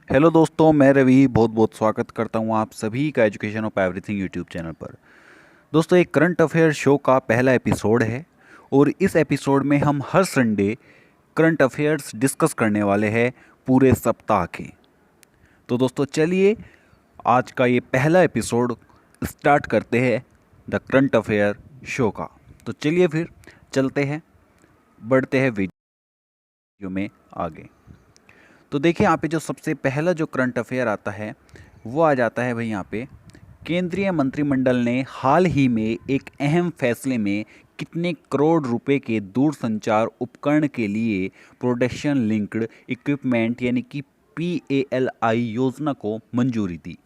Hello दोस्तों, मैं रवि बहुत बहुत स्वागत करता हूं आप सभी का education of everything YouTube channel पर। दोस्तों, एक करंट अफेयर शो का पहला एपिसोड है और इस एपिसोड में हम हर संडे करंट अफेयर्स डिस्कस करने वाले हैं पूरे सप्ताह के। तो दोस्तों चलिए आज का ये पहला एपिसोड स्टार्ट करते हैं द करंट अफेयर शो का। तो चलिए फिर चलते हैं, बढ़ते हैं वीडियो में आगे। तो देखिए यहाँ पे जो सबसे पहला जो करंट अफेयर आता है वो आ जाता है भाई यहाँ पे, केंद्रीय मंत्रिमंडल ने हाल ही में एक अहम फैसले में कितने करोड़ रुपए के दूरसंचार उपकरण के लिए प्रोडक्शन लिंक्ड इक्विपमेंट यानी कि PALI योजना को मंजूरी दी।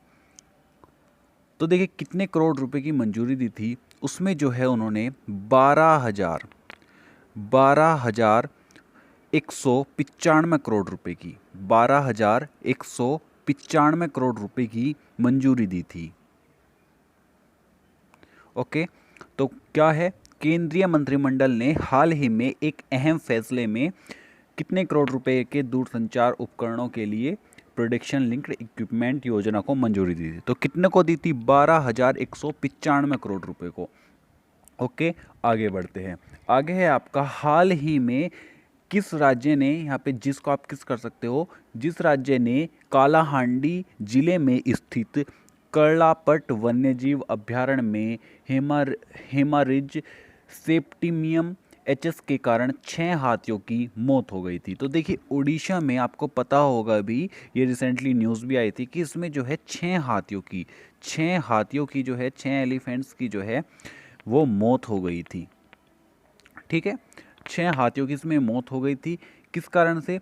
तो देखिए कितने करोड़ रुपए की मंजूरी दी थी, उसमें जो है उन्होंने 12,195 करोड़ रुपए की 12,195 करोड़ रुपए की मंजूरी दी थी। ओके, तो क्या है, केंद्रीय मंत्रिमंडल ने हाल ही में एक अहम फैसले में कितने करोड़ रुपए के दूरसंचार उपकरणों के लिए प्रोडक्शन लिंक्ड इक्विपमेंट योजना को मंजूरी दी थी। तो कितने को दी थी? 12,195 करोड़ रुपए को। ओके, आगे बढ़ते हैं। आगे है आपका, हाल ही में किस राज्य ने, यहाँ पे जिसको आप किस कर सकते हो, जिस राज्य ने कालाहांडी जिले में स्थित कर्लापट वन्यजीव अभ्यारण्य में हेमारिज सेप्टिमियम एचएस के कारण 6 हाथियों की मौत हो गई थी। तो देखिए उड़ीसा में आपको पता होगा भी, ये रिसेंटली न्यूज़ भी आई थी कि इसमें जो है 6 एलिफेंट्स की जो है वो मौत हो गई थी। ठीक है, 6 हाथियों की इसमें मौत हो गई थी। किस कारण से?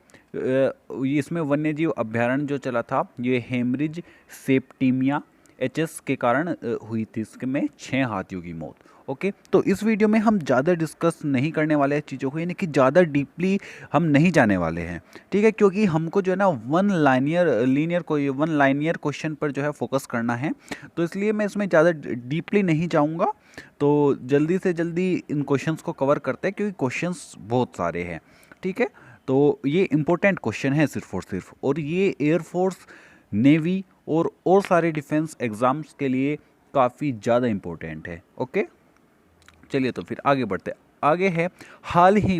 इसमें वन्यजीव अभ्यारण्य जो चला था ये हेमरिज सेप्टिमिया एचएस के कारण हुई थी, इसमें 6 हाथियों की मौत। ओके, तो इस वीडियो में हम ज़्यादा डिस्कस नहीं करने वाले हैं चीज़ों को, यानी कि ज़्यादा डीपली हम नहीं जाने वाले हैं। ठीक है, क्योंकि हमको जो है ना वन लाइनियर क्वेश्चन पर जो है फोकस करना है, तो इसलिए मैं इसमें ज़्यादा डीपली नहीं जाऊँगा। तो जल्दी से जल्दी इन क्वेश्चंस को कवर करते हैं क्योंकि क्वेश्चंस बहुत सारे हैं। ठीक है, तो ये इंपॉर्टेंट क्वेश्चन है सिर्फ और सिर्फ, और ये एयरफोर्स, नेवी और सारे डिफेंस एग्ज़ाम्स के लिए काफ़ी ज़्यादा इंपॉर्टेंट है। ओके, चलिए तो फिर आगे बढ़ते हैं। आगे है, हाल ही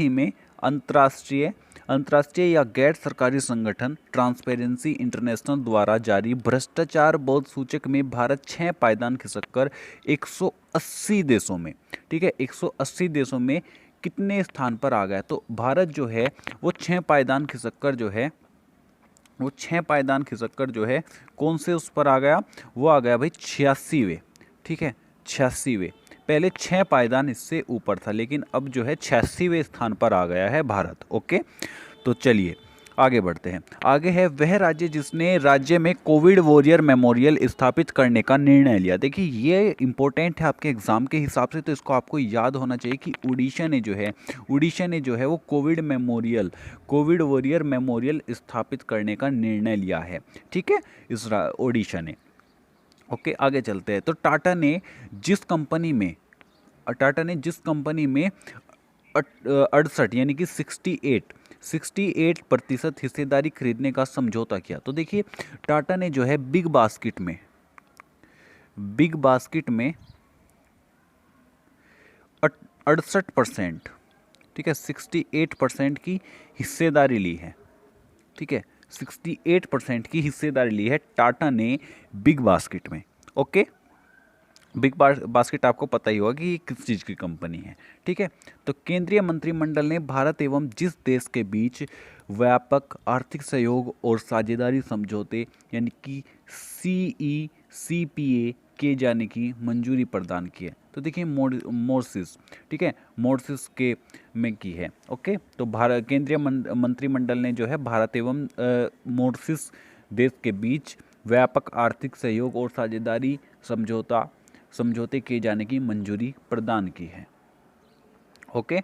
में अंतर्राष्ट्रीय अंतर्राष्ट्रीय या गैर सरकारी संगठन ट्रांसपेरेंसी इंटरनेशनल द्वारा जारी भ्रष्टाचार बोध सूचक में भारत 6 पायदान खिसक कर 180 देशों में, ठीक है, 180 देशों में कितने स्थान पर आ गया? तो भारत जो है वो 6 पायदान खिसक कर जो है कौन से उस पर आ गया? वो आ गया भाई 86वें। ठीक है, 86वें। पहले 6 पायदान इससे ऊपर था, लेकिन अब जो है 86वें स्थान पर आ गया है भारत। ओके, तो चलिए आगे बढ़ते हैं। आगे है, वह राज्य जिसने राज्य में कोविड वॉरियर मेमोरियल स्थापित करने का निर्णय लिया। देखिए ये इंपॉर्टेंट है आपके एग्जाम के हिसाब से, तो इसको आपको याद होना चाहिए कि उड़ीसा ने जो है वो कोविड वॉरियर मेमोरियल स्थापित करने का निर्णय लिया है। ठीक है, उड़ीसा ने। ओके, आगे चलते हैं। तो टाटा ने जिस कंपनी में 68 यानी कि 68% हिस्सेदारी खरीदने का समझौता किया। तो देखिए टाटा ने जो है बिग बास्केट में 68%, ठीक है, 68% की हिस्सेदारी ली है। ठीक है, 68% की हिस्सेदारी ली है टाटा ने बिग बास्केट में। ओके, बिग बास्केट आपको पता ही होगा कि ये किस चीज़ की कंपनी है। ठीक है, तो केंद्रीय मंत्रिमंडल ने भारत एवं जिस देश के बीच व्यापक आर्थिक सहयोग और साझेदारी समझौते यानी कि CECPA किए जाने की मंजूरी प्रदान की है। तो देखिए मोरसिस, ठीक है, मोरसिस के में की है। ओके, तो भारत केंद्रीय मंत्रिमंडल ने जो है भारत एवं मोरसिस देश के बीच व्यापक आर्थिक सहयोग और साझेदारी समझौते किए जाने की मंजूरी प्रदान की है। ओके,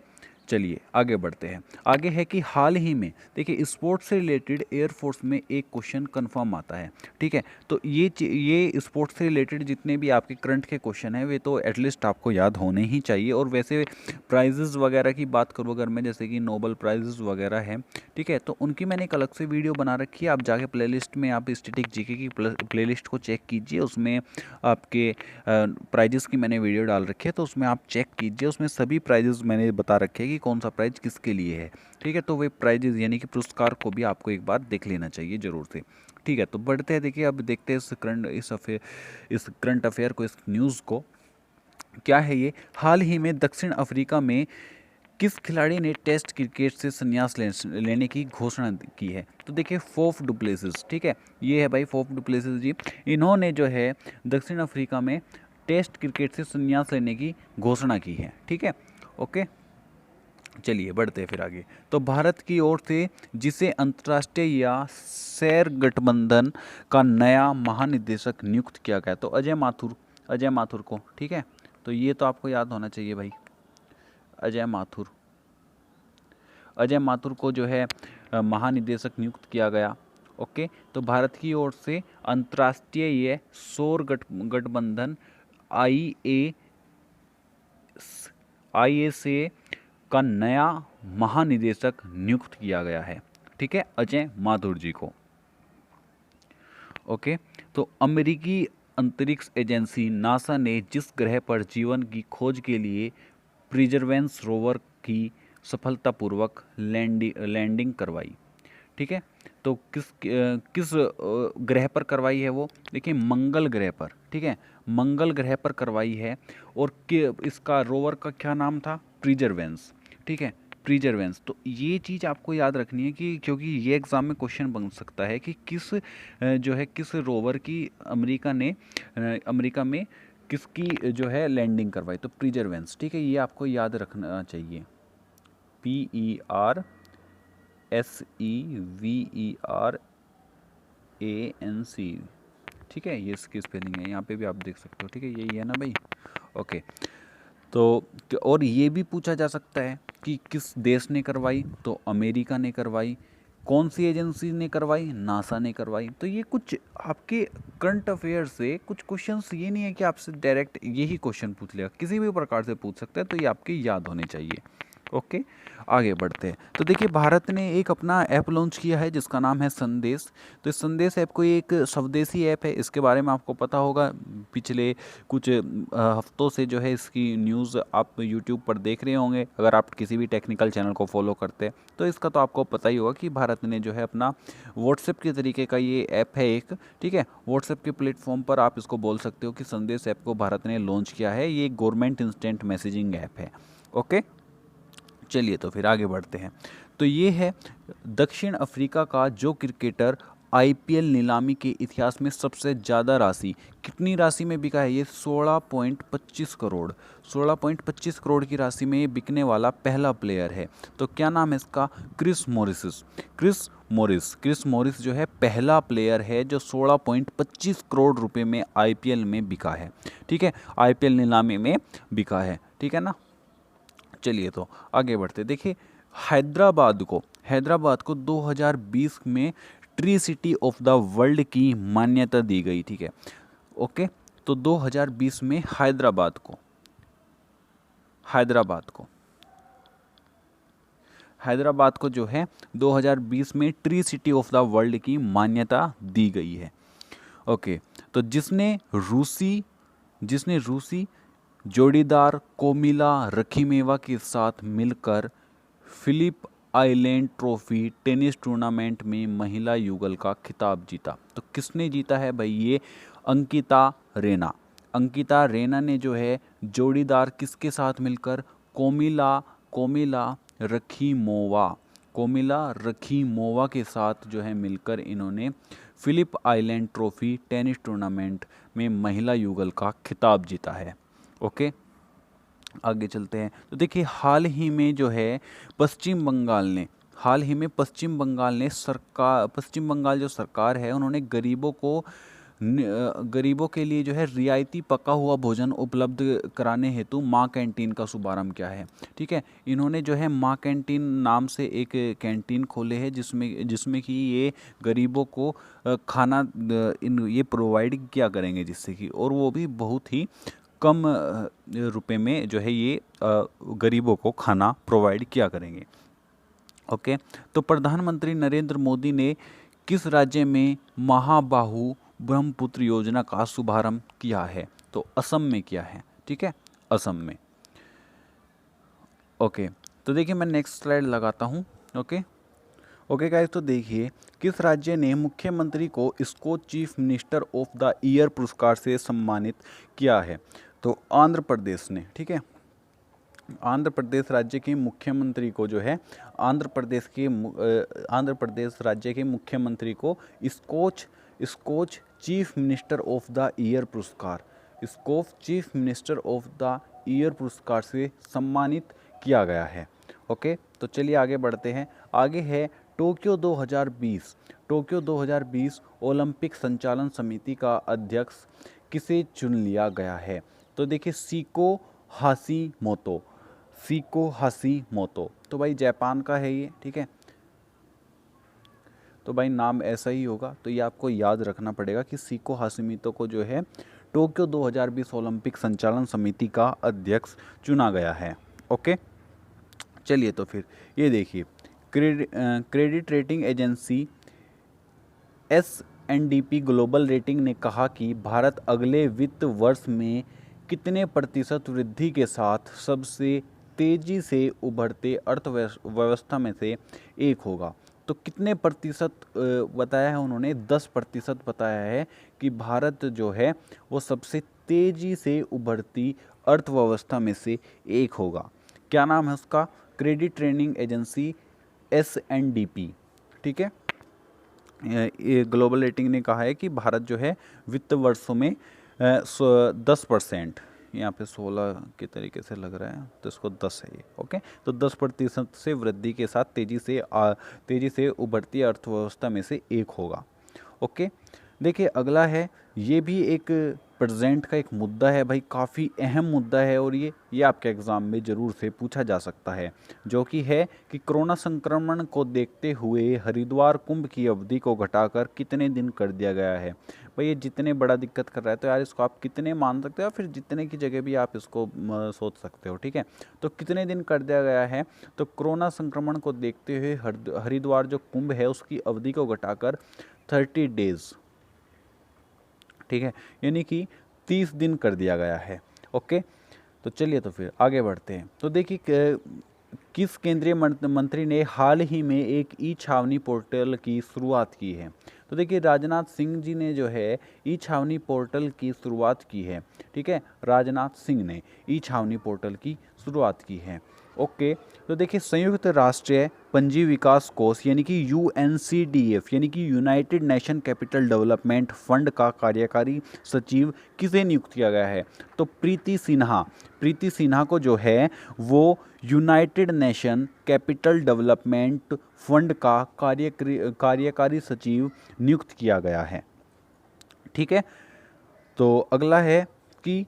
चलिए आगे बढ़ते हैं। आगे है कि हाल ही में देखिए स्पोर्ट्स से रिलेटेड एयरफोर्स में एक क्वेश्चन कंफर्म आता है, ठीक है। तो ये स्पोर्ट्स से रिलेटेड जितने भी आपके करंट के क्वेश्चन हैं वे तो एटलीस्ट आपको याद होने ही चाहिए। और वैसे प्राइजेज़ वगैरह की बात करूँ अगर मैं, जैसे कि नोबल प्राइजेज़ वगैरह हैं, ठीक है, तो उनकी मैंने एक अलग से वीडियो बना रखी है। आप जाके प्लेलिस्ट में आप स्टैटिक जीके की प्लेलिस्ट को चेक कीजिए, उसमें आपके प्राइजेस की मैंने वीडियो डाल रखी है, तो उसमें आप चेक कीजिए। उसमें सभी प्राइजेस मैंने बता रखे हैं कि कौन सा प्राइज किसके लिए है, ठीक है। तो वे प्राइजेस यानी कि पुरस्कार को भी आपको एक बार देख लेना चाहिए ज़रूर से, ठीक है। तो बढ़ते हैं, देखिए अब देखते हैं इस करंट अफेयर को, इस न्यूज़ को। क्या है ये? हाल ही में दक्षिण अफ्रीका में किस खिलाड़ी ने टेस्ट क्रिकेट से संन्यास लेने की घोषणा की है? तो देखिए फोफ डुप्लेसिस, ठीक है, ये है भाई फोफ डुप्लेसिस जी। इन्होंने जो है दक्षिण अफ्रीका में टेस्ट क्रिकेट से संन्यास लेने की घोषणा की है, ठीक है। ओके, चलिए बढ़ते हैं फिर आगे। तो भारत की ओर से जिसे अंतर्राष्ट्रीय या सैर गठबंधन का नया महानिदेशक नियुक्त किया गया, तो अजय माथुर को, ठीक है। तो ये तो आपको याद होना चाहिए भाई, अजय माथुर को जो है महानिदेशक नियुक्त किया गया। ओके, तो भारत की ओर से अंतर्राष्ट्रीय ये सौर गठबंधन IASA का नया महानिदेशक नियुक्त किया गया है, ठीक है, अजय माथुर जी को। ओके, तो अमेरिकी अंतरिक्ष एजेंसी नासा ने जिस ग्रह पर जीवन की खोज के लिए परसिवरेंस रोवर की सफलतापूर्वक लैंडिंग करवाई, ठीक है। तो किस ग्रह पर करवाई है वो? देखिए मंगल ग्रह पर, ठीक है, मंगल ग्रह पर करवाई है। और इसका रोवर का क्या नाम था? परसिवरेंस, ठीक है, परसिवरेंस। तो ये चीज़ आपको याद रखनी है कि क्योंकि ये एग्जाम में क्वेश्चन बन सकता है कि किस रोवर की अमेरिका में किसकी जो है लैंडिंग करवाई, तो परसिवरेंस, ठीक है, ये आपको याद रखना चाहिए। PERSEVERANC, ठीक है, ये इसकी स्पेलिंग है, यहाँ पे भी आप देख सकते हो, ठीक है, यही है ना भाई। ओके, तो और ये भी पूछा जा सकता है कि किस देश ने करवाई, तो अमेरिका ने करवाई। कौन सी एजेंसी ने करवाई? नासा ने करवाई। तो ये कुछ आपके करंट अफेयर से कुछ क्वेश्चंस, ये नहीं है कि आपसे डायरेक्ट यही क्वेश्चन पूछ लिया, किसी भी प्रकार से पूछ सकता है, तो ये आपके याद होने चाहिए। ओके, आगे बढ़ते हैं। तो देखिए भारत ने एक अपना ऐप लॉन्च किया है जिसका नाम है संदेश। तो इस संदेश ऐप कोई एक स्वदेशी ऐप है, इसके बारे में आपको पता होगा। पिछले कुछ हफ्तों से जो है इसकी न्यूज़ आप यूट्यूब पर देख रहे होंगे, अगर आप किसी भी टेक्निकल चैनल को फॉलो करते हैं तो इसका तो आपको पता ही होगा कि भारत ने जो है अपना व्हाट्सएप के तरीके का ये ऐप है एक, ठीक है, व्हाट्सएप के प्लेटफॉर्म पर आप इसको बोल सकते हो कि संदेश ऐप को भारत ने लॉन्च किया है। ये गवर्नमेंट इंस्टेंट मैसेजिंग ऐप है। ओके, चलिए तो फिर आगे बढ़ते हैं। तो ये है दक्षिण अफ्रीका का जो क्रिकेटर IPL नीलामी के इतिहास में सबसे ज़्यादा राशि, कितनी राशि में बिका है ये? 16.25 करोड़, 16.25 करोड़ की राशि में ये बिकने वाला पहला प्लेयर है। तो क्या नाम है इसका? क्रिस मॉरिस जो है पहला प्लेयर है जो 16.25 करोड़ रुपए में IPL में बिका है, ठीक है, IPL नीलामी में बिका है, ठीक है ना। चलिए तो आगे बढ़ते। देखिए हैदराबाद को 2020 में tree city of the world की मान्यता दी गई, ठीक है। ओके, तो 2020 में हैदराबाद को जो है 2020 में tree city of the world की मान्यता दी गई है। ओके, तो जिसने रूसी जोड़ीदार कोमिला रखीमेवा के साथ मिलकर Phillip Island Trophy tennis tournament में महिला युगल का खिताब जीता। तो किसने जीता है भाई? ये अंकिता रेना ने जो है जोड़ीदार किसके साथ मिलकर? कोमिला रखीमोवा के साथ जो है मिलकर इन्होंने Phillip Island Trophy tennis tournament में महिला युगल का खिताब जीता है। ओके, आगे चलते हैं। तो देखिए हाल ही में पश्चिम बंगाल जो सरकार है उन्होंने गरीबों को गरीबों के लिए जो है रियायती पका हुआ भोजन उपलब्ध कराने हेतु माँ कैंटीन का शुभारंभ किया है। ठीक है, इन्होंने जो है माँ कैंटीन नाम से एक कैंटीन खोले हैं जिसमें जिसमें कि ये गरीबों को खाना ये प्रोवाइड किया करेंगे, जिससे कि और वो भी बहुत ही कम रुपए में जो है ये गरीबों को खाना प्रोवाइड किया करेंगे। ओके, तो प्रधानमंत्री नरेंद्र मोदी ने किस राज्य में महाबाहु ब्रह्मपुत्र योजना का शुभारंभ किया है? तो असम में किया है। ठीक है, असम में। ओके, तो देखिए मैं नेक्स्ट स्लाइड लगाता हूँ। ओके गाइस, तो देखिए किस राज्य ने मुख्यमंत्री को Skoch Chief Minister of the Year पुरस्कार से सम्मानित किया है? तो आंध्र प्रदेश ने। ठीक है, आंध्र प्रदेश राज्य के मुख्यमंत्री को जो है आंध्र प्रदेश राज्य के मुख्यमंत्री को Skoch Chief Minister of the Year पुरस्कार पुरस्कार से सम्मानित किया गया है। ओके, तो चलिए आगे बढ़ते हैं। आगे है टोक्यो 2020 ओलंपिक संचालन समिति का अध्यक्ष किसे चुन लिया गया है? तो देखिए सीको हाशीमोतो। तो भाई जापान का है ये। ठीक है, तो भाई नाम ऐसा ही होगा, तो ये आपको याद रखना पड़ेगा कि सीको हाशिमोतो को जो है टोक्यो 2020 ओलंपिक संचालन समिति का अध्यक्ष चुना गया है। ओके, चलिए तो फिर ये देखिए credit rating agency S&P global rating ने कहा कि भारत अगले वित्त वर्ष में कितने प्रतिशत वृद्धि के साथ सबसे तेजी से उभरते अर्थव्यवस्था में से एक होगा? तो कितने प्रतिशत बताया है उन्होंने? 10% बताया है कि भारत जो है वो सबसे तेजी से उभरती अर्थव्यवस्था में से एक होगा। क्या नाम है उसका? Credit rating agency S&P। ठीक है, ये ग्लोबल रेटिंग ने कहा है कि भारत जो है वित्त वर्षों में 10%, यहाँ पे 16 के तरीके से लग रहा है तो इसको 10 है ये। ओके, तो 10% से वृद्धि के साथ तेजी से उभरती अर्थव्यवस्था में से एक होगा। ओके, देखिए अगला है, ये भी एक प्रेजेंट का एक मुद्दा है भाई, काफ़ी अहम मुद्दा है और ये आपके एग्ज़ाम में ज़रूर से पूछा जा सकता है, जो कि है कि कोरोना संक्रमण को देखते हुए हरिद्वार कुंभ की अवधि को घटाकर कितने दिन कर दिया गया है? भाई ये जितने बड़ा दिक्कत कर रहा है तो यार इसको आप कितने मान सकते हो, या फिर जितने की जगह भी आप इसको सोच सकते हो। ठीक है, तो कितने दिन कर दिया गया है? तो कोरोना संक्रमण को देखते हुए हरिद्वार जो कुंभ है उसकी अवधि को घटाकर 30 डेज, ठीक है, यानी कि 30 दिन कर दिया गया है। ओके, तो चलिए तो फिर आगे बढ़ते हैं। तो देखिए किस केंद्रीय मंत्री ने हाल ही में एक ई छावनी पोर्टल की शुरुआत की है? तो देखिए राजनाथ सिंह जी ने जो है ई छावनी पोर्टल की शुरुआत की है। ठीक है, राजनाथ सिंह ने ई छावनी पोर्टल की शुरुआत की है। ओके, तो देखिए संयुक्त राष्ट्र पंजीय विकास कोष यानी कि UNCDF यानी कि United nation capital development fund का कार्यकारी सचिव किसे नियुक्त किया गया है? तो प्रीति सिन्हा को जो है वो United nation capital development fund का कार्यकारी सचिव नियुक्त किया गया है। ठीक है, तो अगला है कि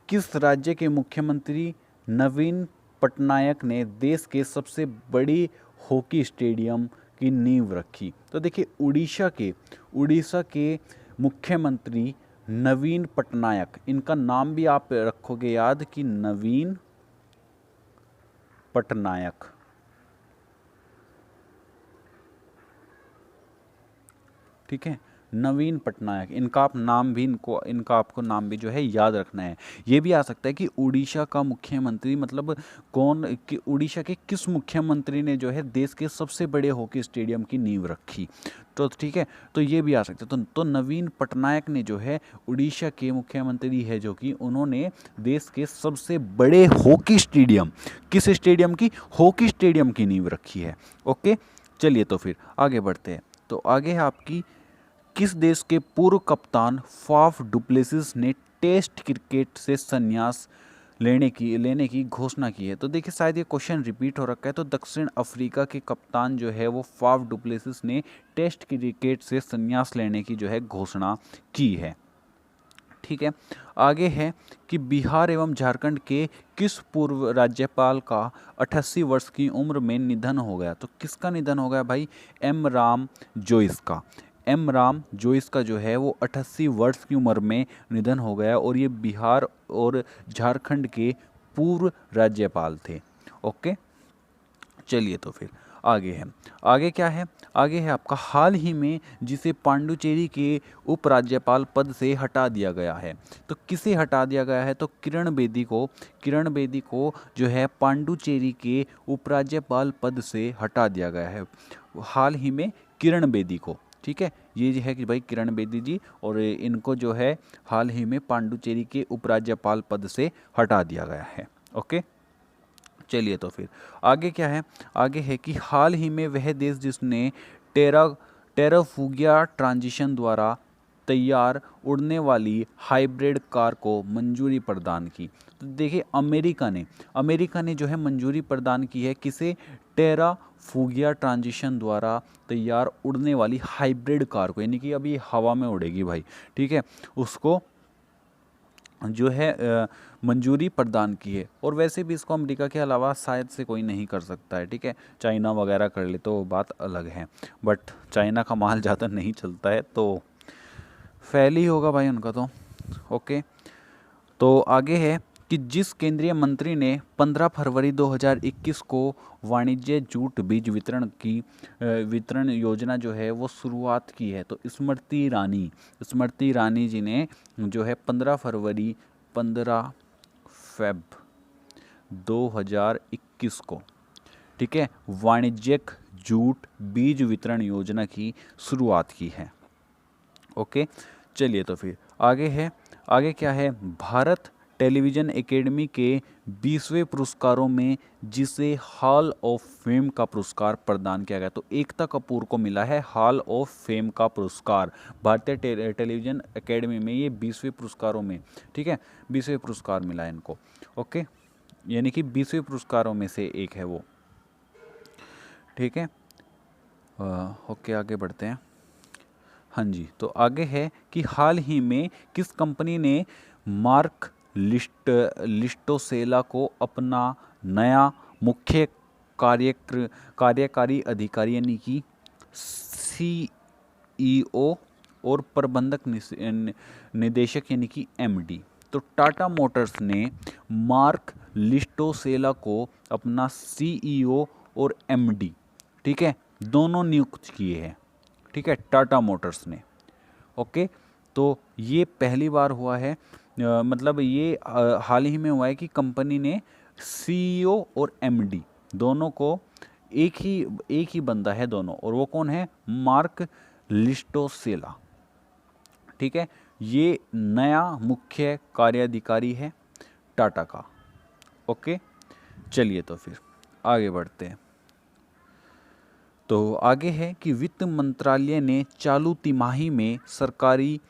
किस राज्य के मुख्यमंत्री नवीन पटनायक ने देश के सबसे बड़ी हॉकी स्टेडियम की नींव रखी? तो देखिए उड़ीसा के मुख्यमंत्री नवीन पटनायक, इनका नाम भी आप रखोगे याद कि नवीन पटनायक। ठीक है, नवीन पटनायक, इनका आपको नाम भी जो है याद रखना है। ये भी आ सकता है कि उड़ीसा का मुख्यमंत्री मतलब कौन, कि उड़ीसा के किस मुख्यमंत्री ने जो है देश के सबसे बड़े हॉकी स्टेडियम की नींव रखी? तो ठीक है, तो ये भी आ सकता है। तो नवीन पटनायक ने जो है उड़ीसा के मुख्यमंत्री है जो कि उन्होंने देश के सबसे बड़े हॉकी स्टेडियम, किस स्टेडियम की? हॉकी स्टेडियम की नींव रखी है। ओके, चलिए तो फिर आगे बढ़ते हैं। तो आगे है आपकी, किस देश के पूर्व कप्तान फाफ डुप्लेसिस ने टेस्ट क्रिकेट से संन्यास लेने की घोषणा की है। तो देखिए शायद ये क्वेश्चन रिपीट हो रखा है। तो दक्षिण अफ्रीका के कप्तान जो है वो फाफ डुप्लेसिस ने टेस्ट क्रिकेट से संन्यास लेने की जो है घोषणा की है। ठीक है, आगे है कि बिहार एवं झारखंड के किस पूर्व राज्यपाल का 88 वर्ष की उम्र में निधन हो गया। तो किसका निधन हो गया भाई? एम राम जोइस का। एम राम जोइस का जो है वो 88 वर्ष की उम्र में निधन हो गया और ये बिहार और झारखंड के पूर्व राज्यपाल थे। ओके, चलिए तो फिर आगे है। आगे क्या है? आगे है आपका हाल ही में जिसे पांडुचेरी के उपराज्यपाल पद से हटा दिया गया है। तो किसे हटा दिया गया है? तो किरण बेदी को जो है पांडुचेरी के उपराज्यपाल पद से हटा दिया गया है हाल ही में, किरण बेदी को। ठीक है, ये है कि भाई किरण बेदी जी, और इनको जो है हाल ही में पांडुचेरी के उपराज्यपाल पद से हटा दिया गया है। ओके, चलिए तो फिर आगे क्या है? आगे है कि हाल ही में वह देश जिसने टेराफुगिया ट्रांजिशन द्वारा तैयार उड़ने वाली हाइब्रिड कार को मंजूरी प्रदान की। तो देखिए अमेरिका ने जो है मंजूरी प्रदान की है किसे? टेराफुगिया ट्रांजिशन द्वारा तैयार उड़ने वाली हाइब्रिड कार को, यानी कि अभी ये हवा में उड़ेगी भाई। ठीक है, उसको जो है मंजूरी प्रदान की है। और वैसे भी इसको अमेरिका के अलावा शायद से कोई नहीं कर सकता है। ठीक है, चाइना वगैरह कर ले तो बात अलग है, बट चाइना का माल ज़्यादा नहीं चलता है, तो फेल ही होगा भाई उनका तो। ओके, तो आगे है कि जिस केंद्रीय मंत्री ने 15 फरवरी 2021 को वाणिज्य जूट बीज वितरण योजना जो है वो शुरुआत की है। तो स्मृति ईरानी जी ने जो है 15 फेब 2021 को, ठीक है, वाणिज्यिक जूट बीज वितरण योजना की शुरुआत की है। ओके, चलिए तो फिर आगे है। आगे क्या है? भारत टेलीविज़न एकेडमी के 20वें पुरस्कारों में जिसे हॉल ऑफ फेम का पुरस्कार प्रदान किया गया, तो एकता कपूर को मिला है हॉल ऑफ फेम का पुरस्कार भारतीय टेलीविज़न एकेडमी में, ये 20वें पुरस्कारों में। ठीक है, 20वें पुरस्कार मिला है इनको। ओके, यानी कि 20वें पुरस्कारों में से एक है वो। ठीक है, ओके आगे बढ़ते हैं। हाँ जी, तो आगे है कि हाल ही में किस कंपनी ने मार्क लिस्टोसेला को अपना नया मुख्य कार्यकारी अधिकारी यानी कि सीईओ और प्रबंधक निदेशक यानी कि एमडी, तो टाटा मोटर्स ने मार्क लिस्टोसेला को अपना सीईओ और एमडी, ठीक है, दोनों नियुक्त किए हैं। ठीक है, टाटा मोटर्स ने। ओके, तो ये पहली बार हुआ है, मतलब ये हाल ही में हुआ है कि कंपनी ने सीईओ और एमडी दोनों को एक ही बंदा है दोनों, और वो कौन है? मार्क लिस्टोसेला। ठीक है, ये नया मुख्य कार्याधिकारी है टाटा का। ओके, चलिए तो फिर आगे बढ़ते हैं। तो आगे है कि वित्त मंत्रालय ने चालू तिमाही में सरकारी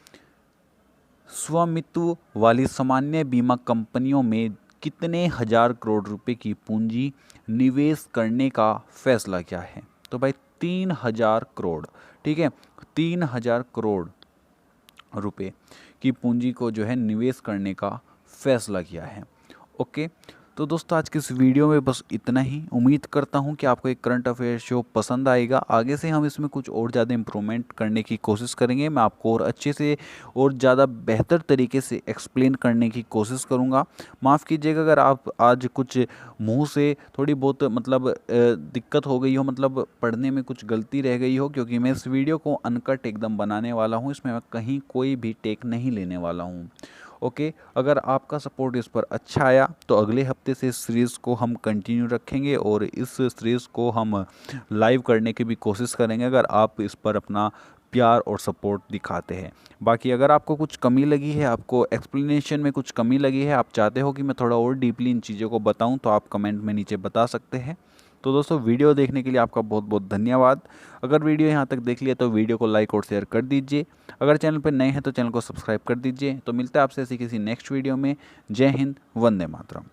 स्वामित्व वाली सामान्य बीमा कंपनियों में कितने हजार करोड़ रुपए की पूंजी निवेश करने का फैसला किया है? तो भाई 3000 करोड़। ठीक है, 3000 करोड़ रुपए की पूंजी को जो है निवेश करने का फैसला किया है। ओके, तो दोस्तों आज की इस वीडियो में बस इतना ही। उम्मीद करता हूं कि आपको एक करंट अफेयर शो पसंद आएगा। आगे से हम इसमें कुछ और ज़्यादा इम्प्रूवमेंट करने की कोशिश करेंगे। मैं आपको और अच्छे से और ज़्यादा बेहतर तरीके से एक्सप्लेन करने की कोशिश करूंगा। माफ़ कीजिएगा अगर आप आज कुछ मुंह से थोड़ी बहुत मतलब दिक्कत हो गई हो, मतलब पढ़ने में कुछ गलती रह गई हो, क्योंकि मैं इस वीडियो को अनकट एकदम बनाने वाला हूँ। इसमें मैं कहीं कोई भी टेक नहीं लेने वाला हूँ। ओके, अगर आपका सपोर्ट इस पर अच्छा आया तो अगले हफ्ते से इस सीरीज़ को हम कंटिन्यू रखेंगे और इस सीरीज़ को हम लाइव करने की भी कोशिश करेंगे, अगर आप इस पर अपना प्यार और सपोर्ट दिखाते हैं। बाकी अगर आपको कुछ कमी लगी है, आपको एक्सप्लेनेशन में कुछ कमी लगी है, आप चाहते हो कि मैं थोड़ा और डीपली इन चीज़ों को बताऊं, तो आप कमेंट में नीचे बता सकते हैं। तो दोस्तों वीडियो देखने के लिए आपका बहुत बहुत धन्यवाद। अगर वीडियो यहाँ तक देख लिया तो वीडियो को लाइक और शेयर कर दीजिए। अगर चैनल पर नए हैं तो चैनल को सब्सक्राइब कर दीजिए। तो मिलता है आपसे ऐसी किसी नेक्स्ट वीडियो में। जय हिंद, वंदे मातरम।